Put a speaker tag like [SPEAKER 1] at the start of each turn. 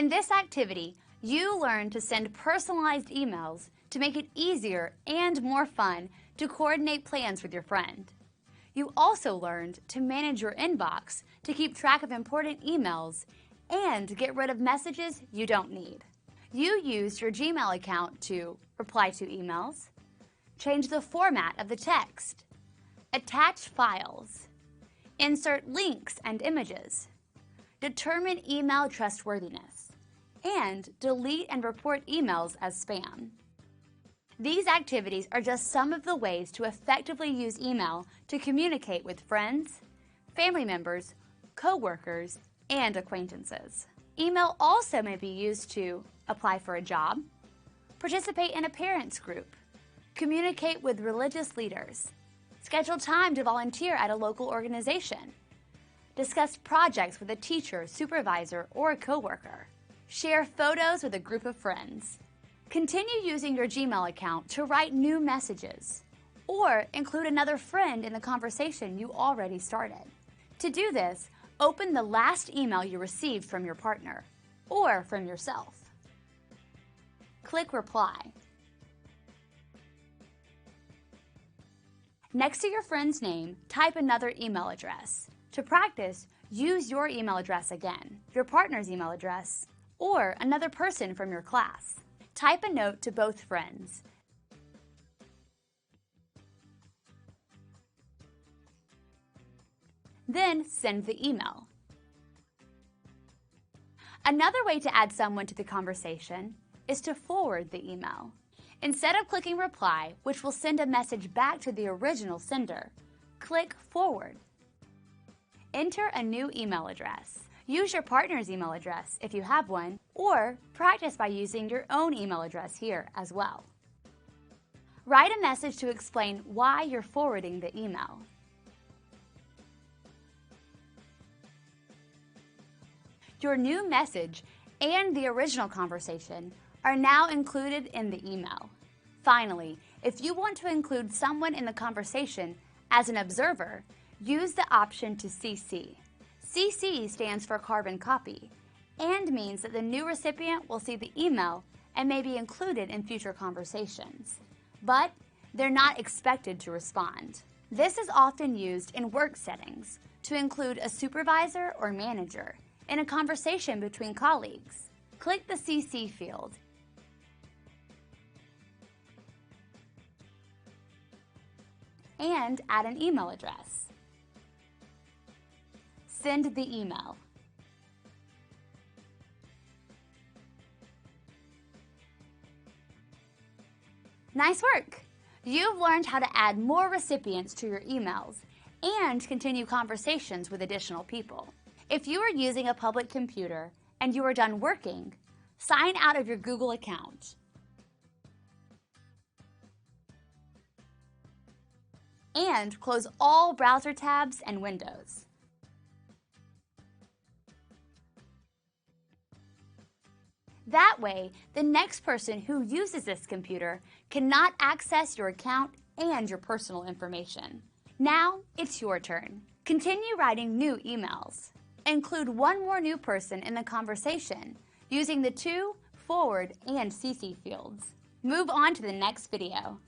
[SPEAKER 1] In this activity, you learn to send personalized emails to make it easier and more fun to coordinate plans with your friend. You also learned to manage your inbox to keep track of important emails and get rid of messages you don't need. You used your Gmail account to reply to emails, change the format of the text, attach files, insert links and images, determine email trustworthiness, and delete and report emails as spam. These activities are just some of the ways to effectively use email to communicate with friends, family members, coworkers, and acquaintances. Email also may be used to apply for a job, participate in a parents group, communicate with religious leaders, schedule time to volunteer at a local organization, discuss projects with a teacher, supervisor, or a coworker, share photos with a group of friends. Continue using your Gmail account to write new messages, or include another friend in the conversation you already started. To do this, open the last email you received from your partner, or from yourself. Click Reply. Next to your friend's name, type another email address. To practice, use your email address again, your partner's email address, or another person from your class. Type a note to both friends. Then send the email. Another way to add someone to the conversation is to forward the email. Instead of clicking Reply, which will send a message back to the original sender, click Forward. Enter a new email address. Use your partner's email address if you have one, or practice by using your own email address here as well. Write a message to explain why you're forwarding the email. Your new message and the original conversation are now included in the email. Finally, if you want to include someone in the conversation as an observer, use the option to CC. CC stands for carbon copy and means that the new recipient will see the email and may be included in future conversations, but they're not expected to respond. This is often used in work settings to include a supervisor or manager in a conversation between colleagues. Click the CC field and add an email address. Send the email. Nice work! You've learned how to add more recipients to your emails and continue conversations with additional people. If you are using a public computer and you are done working, sign out of your Google account. And close all browser tabs and windows. That way, the next person who uses this computer cannot access your account and your personal information. Now, it's your turn. Continue writing new emails. Include one more new person in the conversation using the to, forward, and CC fields. Move on to the next video.